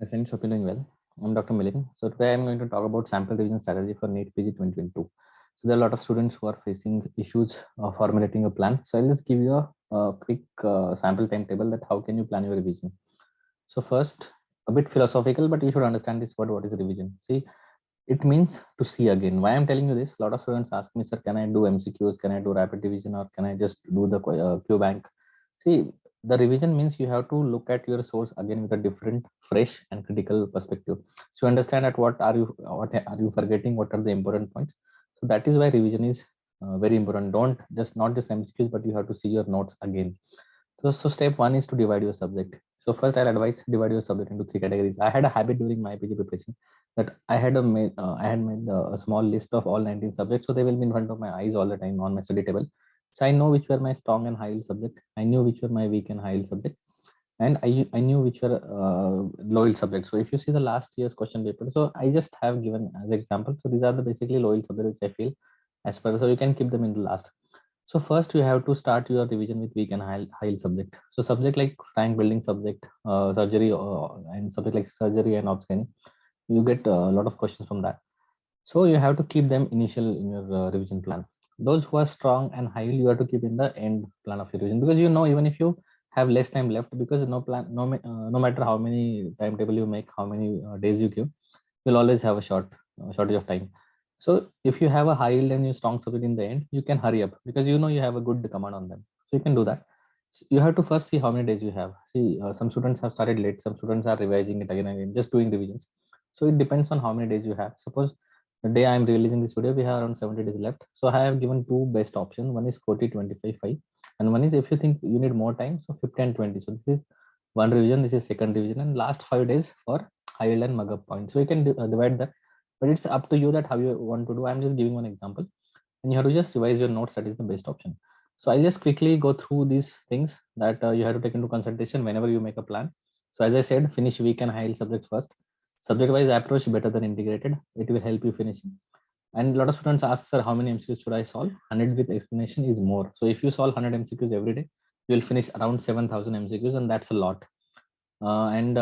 My friends, hope you're doing well. I'm Dr. Milind. So today I'm going to talk about sample revision strategy for NEET PG 2022. So there are a lot of students who are facing issues formulating a plan. So I'll just give you a quick sample timetable that how can you plan your revision. So first, a bit philosophical, but you should understand this word. What is revision? See, it means to see again. Why I'm telling you this? A lot of students ask me, sir, can I do MCQs? Can I do rapid revision, or can I just do the Q bank? See, the revision means you have to look at your source again with a different, fresh, and critical perspective. So understand at what are you forgetting? What are the important points? So that is why revision is very important. Don't just not just MCQs, but you have to see your notes again. So step one is to divide your subject. So first, I'll advise divide your subject into three categories. I had a habit during my PG preparation that I had made a small list of all 19 subjects, so they will be in front of my eyes all the time on my study table. So I know which were my strong and high yield subject. I knew which were my weak and high yield subject, and I knew which were low yield subjects. So if you see the last year's question paper, so I just have given as example. So these are the basically low yield subjects which I feel as per. So you can keep them in the last. So first you have to start your revision with weak and high yield subject. So subject like tank building subject, surgery, and subject like surgery and obs scanning, you get a lot of questions from that. So you have to keep them initial in your revision plan. Those who are strong and high yield, you have to keep in the end plan of your revision, because you know even if you have less time left, because no plan, no matter how many timetable you make, how many days you give, you'll always have a shortage of time. So if you have a high yield and you strong subject in the end, you can hurry up because you know you have a good command on them. So you can do that. You have to first see how many days you have. See, some students have started late. Some students are revising it again and again, just doing revisions. So it depends on how many days you have. Suppose the day I'm releasing this video, we have around 70 days left. So I have given two best options. One is 40, 25, 5. And one is if you think you need more time, so 50 and 20. So this is one revision, this is second revision, and last 5 days for high yield and mug up points. So you can divide that, but it's up to you that how you want to do. I'm just giving one example, and you have to just revise your notes. That is the best option. So I'll just quickly go through these things that you have to take into consideration whenever you make a plan. So as I said, finish weak and high yield subjects first. Subject wise approach better than integrated. It will help you finishing. And a lot of students ask, sir, how many MCQs should I solve? 100 with explanation is more. So if you solve 100 MCQs every day, you will finish around 7,000 MCQs, and that's a lot. And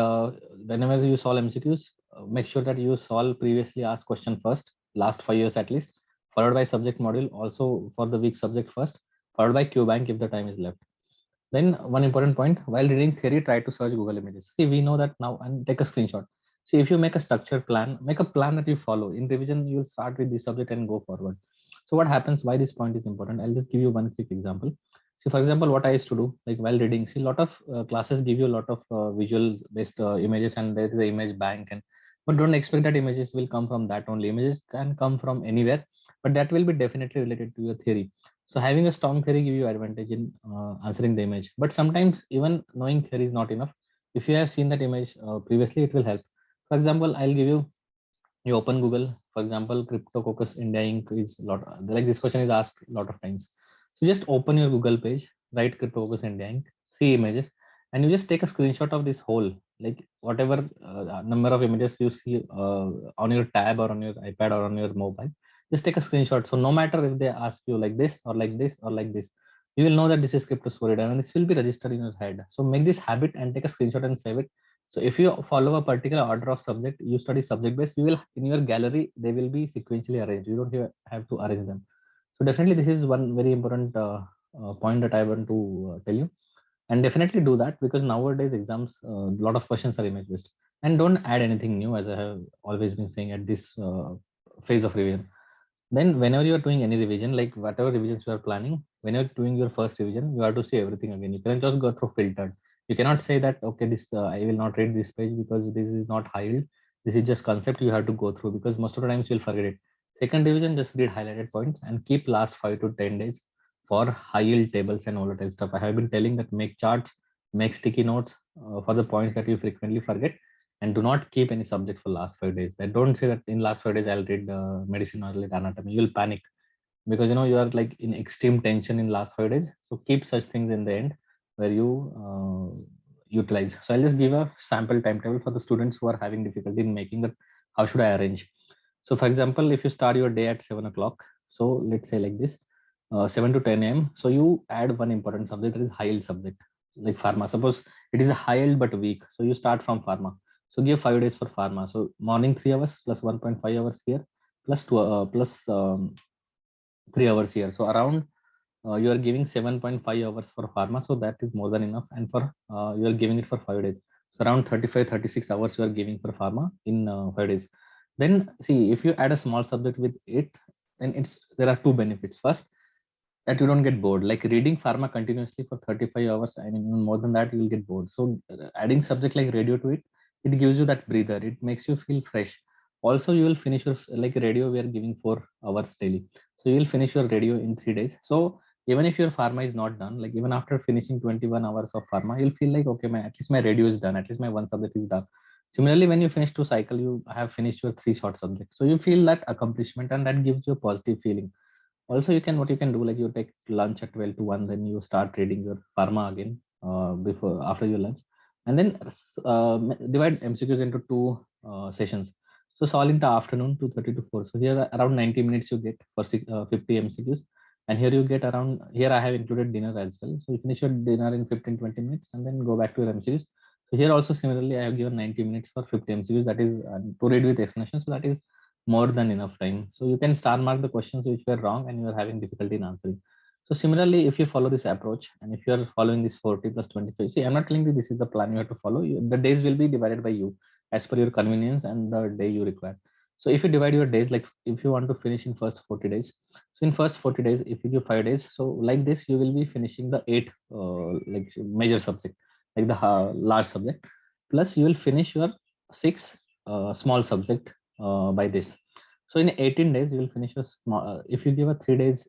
whenever you solve MCQs, make sure that you solve previously asked question first, last 5 years at least, followed by subject module, also for the weak subject first, followed by Q bank if the time is left. Then one important point, while reading theory, try to search Google Images. See, we know that now, and take a screenshot. See, if you make a structured plan, make a plan that you follow. In revision, you'll start with this subject and go forward. So what happens, why this point is important? I'll just give you one quick example. See, for example, what I used to do, like while reading, see, a lot of classes give you a lot of visual based images, and there is the image bank, and but don't expect that images will come from that only. Images can come from anywhere, but that will be definitely related to your theory. So having a strong theory give you advantage in answering the image. But sometimes even knowing theory is not enough. If you have seen that image previously, it will help. For example, I'll give you, you open Google, for example, Cryptococus India Inc. is lot, like this question is asked a lot of times. So just open your Google page, write Cryptococus India Inc., see images, and you just take a screenshot of this whole, like whatever number of images you see on your tab or on your iPad or on your mobile, just take a screenshot. So no matter if they ask you like this or like this or like this, you will know that this is cryptosporidium and this will be registered in your head. So make this habit and take a screenshot and save it. So if you follow a particular order of subject, you study subject based, you will in your gallery, they will be sequentially arranged. You don't have to arrange them. So definitely this is one very important point that I want to tell you, and definitely do that because nowadays exams, a lot of questions are image based, and don't add anything new as I have always been saying at this phase of revision. Then whenever you are doing any revision, like whatever revisions you are planning, when you're doing your first revision, you have to see everything again. You cannot just go through filtered. You cannot say that, okay, this I will not read this page because this is not high yield. This is just concept you have to go through because most of the times you'll forget it. Second revision, just read highlighted points and keep last 5 to 10 days for high yield tables and volatile stuff. I have been telling that make charts, make sticky notes for the points that you frequently forget, and do not keep any subject for last 5 days. I don't say that in last 5 days I'll read medicine or read anatomy. You'll panic because you know you are like in extreme tension in last 5 days. So keep such things in the end where you utilize. So I'll just give a sample timetable for the students who are having difficulty in making that. How should I arrange? So for example, if you start your day at 7 o'clock, so let's say like this, 7 to 10 a.m. So you add one important subject that is high yield subject like pharma. Suppose it is a high yield but weak. So you start from pharma. So give 5 days for pharma. So morning 3 hours plus 1.5 hours here plus 2 plus 3 hours here. So around you are giving 7.5 hours for pharma, so that is more than enough. And for you are giving it for 5 days, so around 35-36 hours you are giving for pharma in 5 days. Then see, if you add a small subject with it, then it's there are two benefits. First, that you don't get bored. Like reading pharma continuously for 35 hours, I mean even more than that, you will get bored. So adding subject like radio to it, it gives you that breather, it makes you feel fresh. Also you will finish your, like radio we are giving 4 hours daily, so you will finish your radio in 3 days. So even if your pharma is not done, like even after finishing 21 hours of pharma, you'll feel like, okay, my at least my radio is done, at least my one subject is done. Similarly, when you finish 2 cycle, you have finished your 3 short subjects, so you feel that accomplishment and that gives you a positive feeling. Also you can, what you can do, like you take lunch at 12 to 1, then you start reading your pharma again before after your lunch, and then divide mcqs into two sessions. So solve in the afternoon 2:30 to 4. So here around 90 minutes you get for 50 mcqs, and here you get around, here I have included dinner as well, so you finish your dinner in 15-20 minutes and then go back to your mcqs. So here also similarly I have given 90 minutes for 50 mcqs, that is to read with explanation, so that is more than enough time. So you can star mark the questions which were wrong and you are having difficulty in answering. So similarly, if you follow this approach and if you are following this 40 plus 25, see, I'm not telling you this is the plan you have to follow. The days will be divided by you as per your convenience and the day you require. So if you divide your days, like if you want to finish in first 40 days, so in first 40 days, if you give 5 days, so like this, you will be finishing the 8 like major subject, like the large subject, plus you will finish your 6 small subject by this. So in 18 days, you will finish a small, if you give a 3 days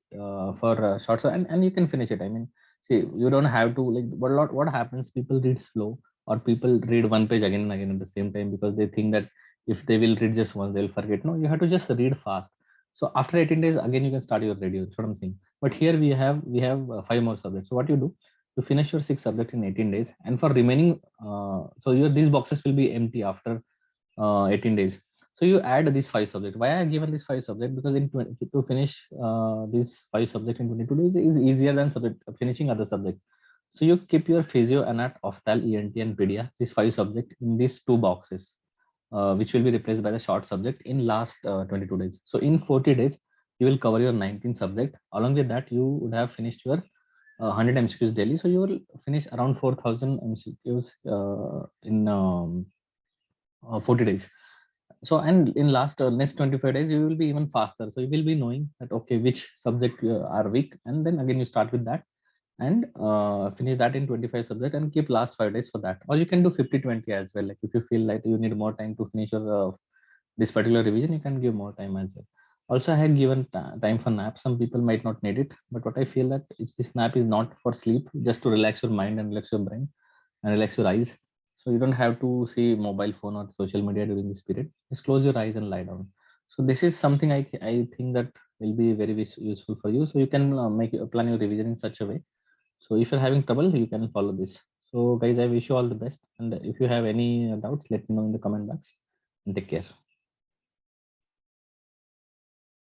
for short, so and you can finish it. I mean, see, you don't have to like what happens, people read slow or people read one page again and again at the same time because they think that if they will read just once, they'll forget. No, you have to just read fast. So after 18 days, again, you can start your radio. That's what I'm saying. But here we have 5 more subjects. So what you do, you finish your 6 subject in 18 days, and for remaining, so your these boxes will be empty after 18 days. So you add these 5 subjects. Why I have given these 5 subjects? Because in to finish these 5 subjects in 22 days is easier than finishing other subjects. So you keep your physio, anat, ophthal, ENT, and pedia, these 5 subjects in these two boxes, which will be replaced by the short subject in last 22 days. So in 40 days, you will cover your 19 subject. Along with that, you would have finished your 100 MCQs daily. So you will finish around 4,000 MCQs in 40 days. So and in last next 25 days you will be even faster, so you will be knowing that okay, which subject are weak, and then again you start with that and finish that in 25 subject and keep last 5 days for that. Or you can do 50-20 as well, like if you feel like you need more time to finish your this particular revision, you can give more time as well. Also I had given time for nap. Some people might not need it, but what I feel that this nap is not for sleep, just to relax your mind and relax your brain and relax your eyes. So you don't have to see mobile phone or social media during this period. Just close your eyes and lie down. So this is something I think that will be very useful for you. So you can make plan your revision in such a way. So if you're having trouble, you can follow this. So guys, I wish you all the best. And if you have any doubts, let me know in the comment box, and take care.